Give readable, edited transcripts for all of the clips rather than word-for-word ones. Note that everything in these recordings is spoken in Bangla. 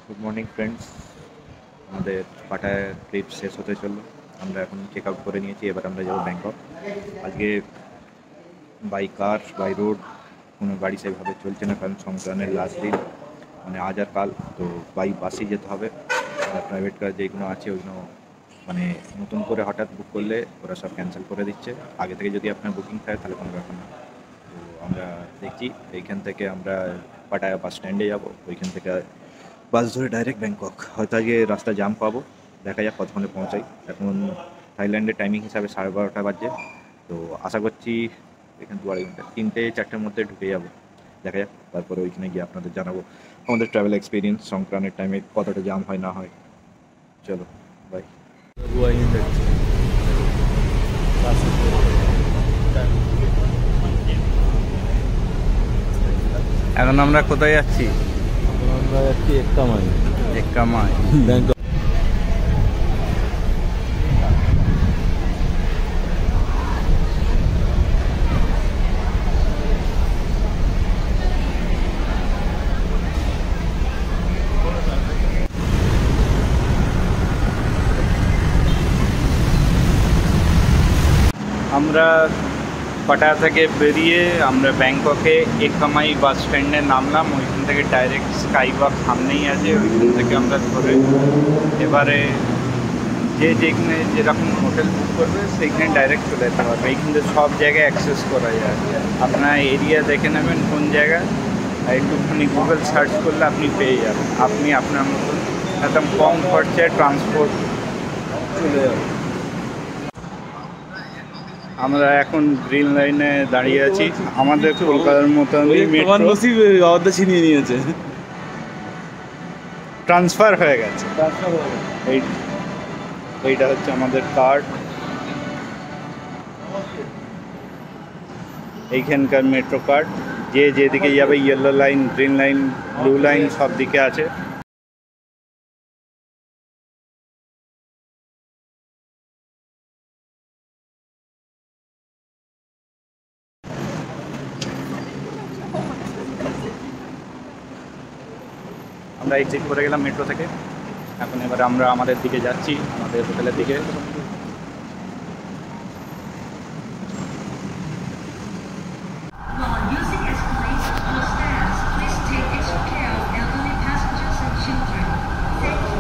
Good morning friends. আমাদের পাটায় ট্রিপ শেষ হতে চললো। আমরা এখন চেক আউট করে নিয়েছি, এবার আমরা যাবো ব্যাংকক। আজকে বাই কার বাই রোড কোনো গাড়ি সেভাবে চলছে না, কারণ সংক্রান্তের লাস্ট দিন, মানে আজ আর কাল। তো বাই বাসেই যেতে হবে। আর প্রাইভেট কার যেগুলো আছে ওইগুলো মানে নতুন করে হঠাৎ বুক করলে ওরা সব ক্যান্সেল করে দিচ্ছে। আগে থেকে যদি আপনার বুকিং থাকে তাহলে কোনো ব্যাপার না। তো আমরা দেখছি এইখান থেকে আমরা পাটায়া বাস স্ট্যান্ডে যাবো, ওইখান থেকে বাস ধরে ডাইরেক্ট ব্যাংকক। হয়তো আজকে রাস্তা জাম পাবো, দেখা যাক কতক্ষণে পৌঁছাই। এখন থাইল্যান্ডের টাইমিং হিসাবে 12:30 বাজে। তো আশা করছি এখানে 2-2.5 ঘন্টা, 3-4টের মধ্যে ঢুকে যাবো। দেখা যাক, তারপরে ওইখানে গিয়ে আপনাদের জানাবো আমাদের ট্রাভেল এক্সপিরিয়েন্স, সংক্রান্তের টাইমে কতটা জাম হয় না হয়। চলো বাই। এখন আমরা কোথায় যাচ্ছি? আমরা যাচ্ছি একটামাই একটামাই ব্যাংকক। আমরা পাটায়া থেকে বেরিয়ে আমরা ব্যাংককে একটামাই বাস স্ট্যান্ডে নামলাম। ওইখান থেকে ডাইরেক্ট স্কাইওয়াক সামনেই আছে, ওইখান থেকে আমরা ধরে এবারে যে যেখানে যেরকম হোটেল বুক করবে সেইখানে ডাইরেক্ট চলে যেতে পারবে। এইখান থেকে সব জায়গায় অ্যাক্সেস করা যায়। আপনার এরিয়া দেখে নেবেন কোন জায়গায়, আর একটুখানি গুগল সার্চ করলে আপনি পেয়ে যাবেন। আপনি আপনার মতন একদম কম খরচায় ট্রান্সপোর্ট চলে যাবে। আমরা এখন গ্রিন লাইনে দাঁড়িয়ে আছি। আমাদের কলকাতার মতন অর্ধা ছিনিয়ে নিয়েছে, ট্রান্সফার হয়ে গেছে। এইটা হচ্ছে আমাদের কার্ড। এইখানকার মেট্রো কার্ড, যে যেদিকে যাবে yellow line, green line, blue line সব দিকে আছে। আমরা এক্সিট করে গেলাম মেট্রো থেকে। এখন এবার আমরা আমাদের দিকে যাচ্ছি, আমাদের হোটেলের দিকে। While using escalators or stairs, please take extra care of elderly passengers and children. Thank you.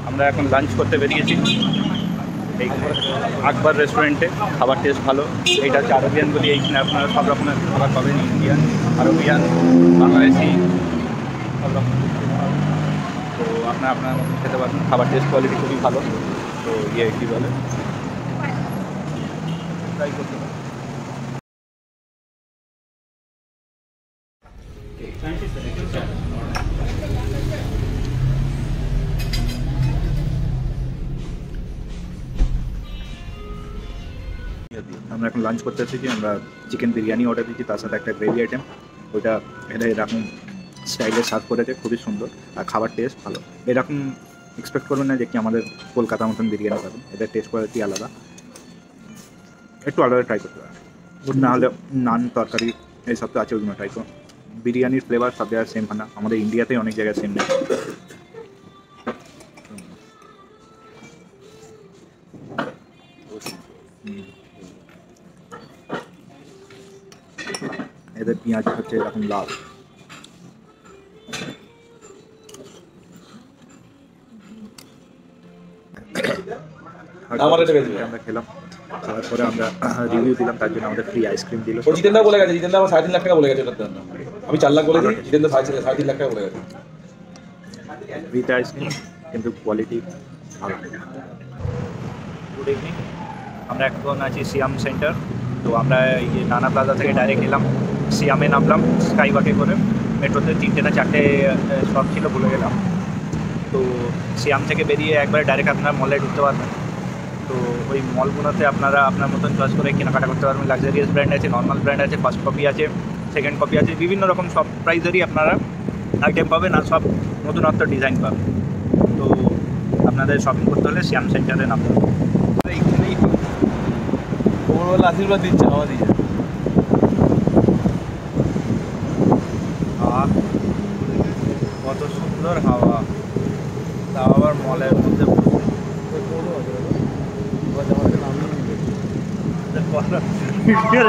আমরা এখন লাঞ্চ করতে বেরিয়েছি এই আকবর রেস্টুরেন্টে। খাবার টেস্ট ভালো। এইটা হচ্ছে আরবিয়ান বলি, এইখানে আপনারা সব রকমের খাবার পাবেন, ইন্ডিয়ান, আরবিয়ান, বাংলাদেশি, সব রকম। তো আপনারা আপনার মতো খেতে পারবেন। খাবার টেস্ট কোয়ালিটি খুবই ভালো। তো কী বলে, ট্রাই করতে পারেন। আমরা এখন লাঞ্চ করতে এসেছি। আমরা চিকেন বিরিয়ানি অর্ডার দিয়েছি, তার সাথে একটা গ্রেভি আইটেম। ওইটা এরকম স্টাইলে সার্ভ করেছে, খুবই সুন্দর। আর খাবার টেস্ট ভালো। এরকম এক্সপেক্ট করবেন না যে কি আমাদের কলকাতার মতন বিরিয়ানি পাবেন। এদের টেস্ট কোয়ালিটি আলাদা, একটু আলাদা ট্রাই করতে পারেন। না হলে নান, তরকারি এইসব তো আছে, ওইগুলো ট্রাই করুন। বিরিয়ানির ফ্লেভার সব জায়গায় সেম হয় না, আমাদের ইন্ডিয়াতেই অনেক জায়গায় সেম নেই। এদের পেঁয়াজ হচ্ছে এরকম লাল। আমরা খেলাম, তারপরে আমরা রিভিউ দিলাম, তার জন্য আমাদের ফ্রি আইসক্রিম দিল। জিতেন্দা বলে গেছে, জিতেন্দা আমার 3.5 লাখ টাকা বলে গেছে। আমি 4 লাখ বলে দিই, জিতেন্দা 3.5 লাখ টাকা বলে গেছে। ফ্রিতে আইসক্রিম, কিন্তু কোয়ালিটি ভালো। Good evening. আমরা এখন আছি সিয়াম সেন্টার। তো আমরা নানা প্লাজা থেকে ডাইরেক্ট এলাম, সিয়ামে নামলাম স্কাইওয়াকে করে। মেট্রোতে 3টে না 4টে স্টপ ছিল, ভুলে গেলাম। তো সিয়াম থেকে বেরিয়ে একবারে ডাইরেক্ট আপনার মলে ঢুকতে পারবেন। তো ওই মলগুলোতে আপনারা আপনার মতন চয়েস করে কেনাকাটা করতে পারবেন। লাক্সারিয়াস ব্র্যান্ড আছে, নর্মাল ব্র্যান্ড আছে, ফার্স্ট কপি আছে, সেকেন্ড কপি আছে, বিভিন্ন রকম সব প্রাইসেরই আপনারা আইটেম পাবেন আর সব নতুনত্ব ডিজাইন পাবেন। তো আপনাদের শপিং করতে হলে শ্যাম সেন্টারে নামবেন। এইখানেই ওর আশীর্বাদ দিচ্ছে, হাওয়া দিচ্ছে। হাওয়া, কত সুন্দর হাওয়া, তাও আবার মলের মধ্যে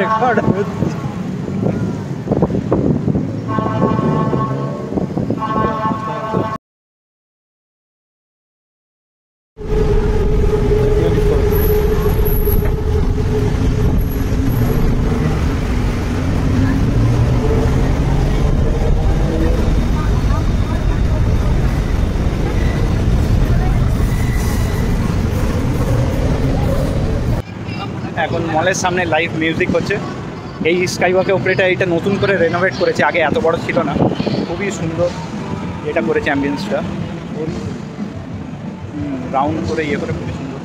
রেকর্ড এখন মলের সামনে লাইভ মিউজিক হচ্ছে। এই স্কাইওয়াকের ওপরেটা এটা নতুন করে রেনোভেট করেছে, আগে এত বড় ছিল না, খুবই সুন্দর এটা করেছে অ্যাম্বিয়েন্সটা, রাউন্ড করে ইয়ে করে খুবই সুন্দর।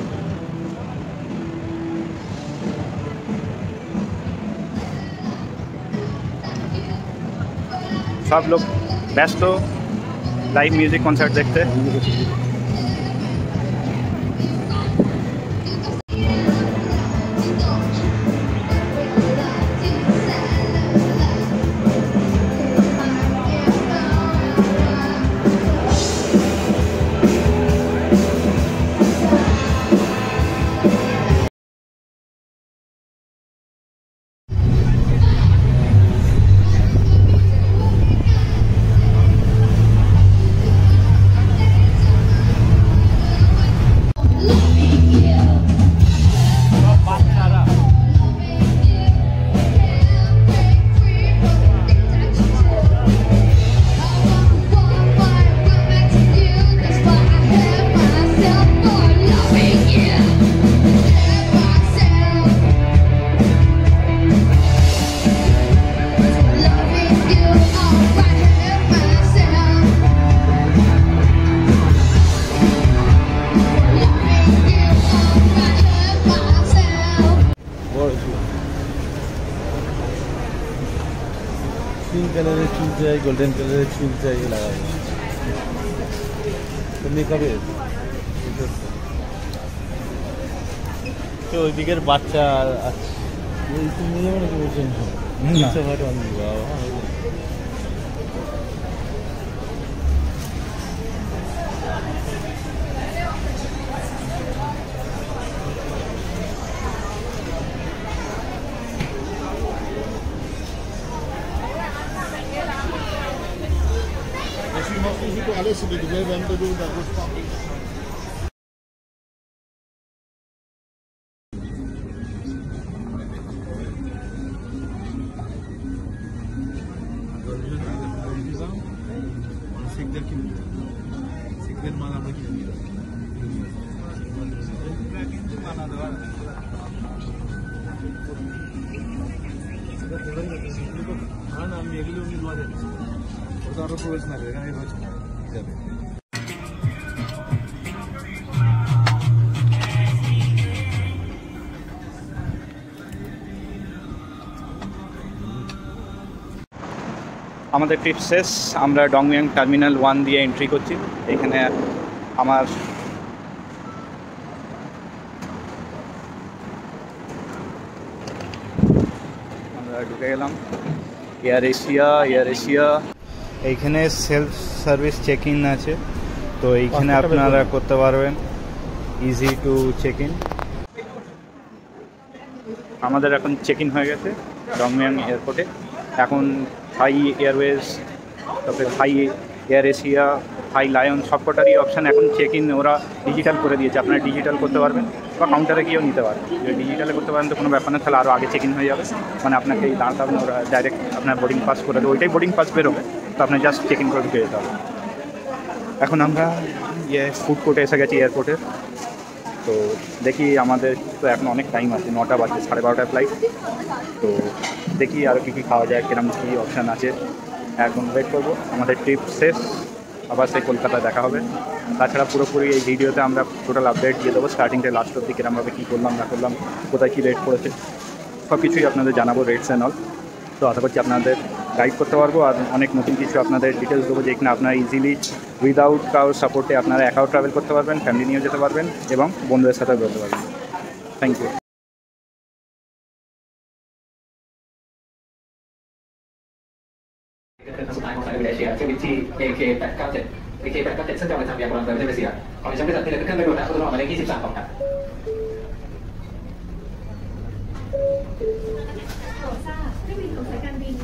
সব লোক ব্যস্ত লাইভ মিউজিক কনসার্ট দেখতে। पिंक कलर चुल चाहिए, गोल्डन कलर चुल चाहिए लगा তুমি কবে তো ওই দিকের বাচ্চা আছে ওই তুমি নিয়ে মানে কি বলছেন না সবাই তো আমি বাবা Adesso che doveva da questo. আমি এগুলো নিয়ে যাচ্ছি ওটা আরো প্রবেশ না এখানে যাবে আমাদের ট্রিপ শেষ, আমরা ডংমিয়াং টার্মিনাল 1 দিয়ে এন্ট্রি করছি। এখানে আমার আমরা ঢুকে গেলাম। এয়ার এশিয়া এইখানে সেলফ সার্ভিস চেক ইন আছে, তো এইখানে আপনারা করতে পারবেন, ইজি টু চেক ইন। আমাদের এখন চেক ইন হয়ে গেছে ডংমিয়াং এয়ারপোর্টে। এখন থাই এয়ারওয়েজ, তারপরে থাই এয়ার এশিয়া, থাই লায়ন সবকটারই অপশান এখন চেক ইন ওরা ডিজিটাল করে দিয়েছে। আপনারা ডিজিটাল করতে পারবেন বা কাউন্টারে গিয়েও নিতে পারবেন। যদি ডিজিটালে করতে পারেন তো কোনো ব্যাপার না, তাহলে আরও আগে চেক ইন হয়ে যাবে। মানে আপনাকে এই দাঁড়াতে ওরা ডাইরেক্ট আপনার বোর্ডিং পাস করে দেবে, ওইটাই বোর্ডিং পাস বেরোবে, তো আপনার জাস্ট চেক ইন করে ঢুকে যেতে হবে। এখন আমরা ফুড কোর্টে এসে গেছি এয়ারপোর্টের। তো দেখি, আমাদের তো এখন অনেক টাইম আছে, 9টা বাজে, 12:30টায় ফ্লাইট। তো দেখি আরও কী কী খাওয়া যায়, কিরকম কী অপশান আছে, এখন ওয়েট করবো। আমাদের ট্রিপ শেষ, আবার সেই কলকাতায় দেখা হবে। তাছাড়া পুরোপুরি এই ভিডিওতে আমরা টোটাল আপডেট দিয়ে দেবো, স্টার্টিং থেকে লাস্ট অব্দি কিরমভাবে কী করলাম না করলাম, কোথায় কী রেট পড়েছে, সব কিছুই আপনাদের জানাবো, রেটস অ্যান্ড অল। তো আশা করছি আপনাদের গাইড করতে পারবো আর অনেক নতুন কিছু আপনাদের ডিটেলস দেবো, যেখানে আপনারা ইজিলি উইদাউট কারোর সাপোর্টে আপনারা একাও ট্রাভেল করতে পারবেন, ফ্যামিলি নিয়েও যেতে পারবেন এবং বন্ধুদের সাথেও বেরোতে পারবেন। Thank ইউ।สุดท้ายของสายการบินเอเชียเที่ยวบินที่ AK897 AK897 ซึ่งจะไปทางเวียงกุลาลัมเปอร์ประเทศมาเลเซียขอให้ใช้บริษัทที่เหลือขึ้นไปด่วนนะคุณต้องออกหมายเลข23ของครับ โปรดทราบเครื่องบินของสายการบิน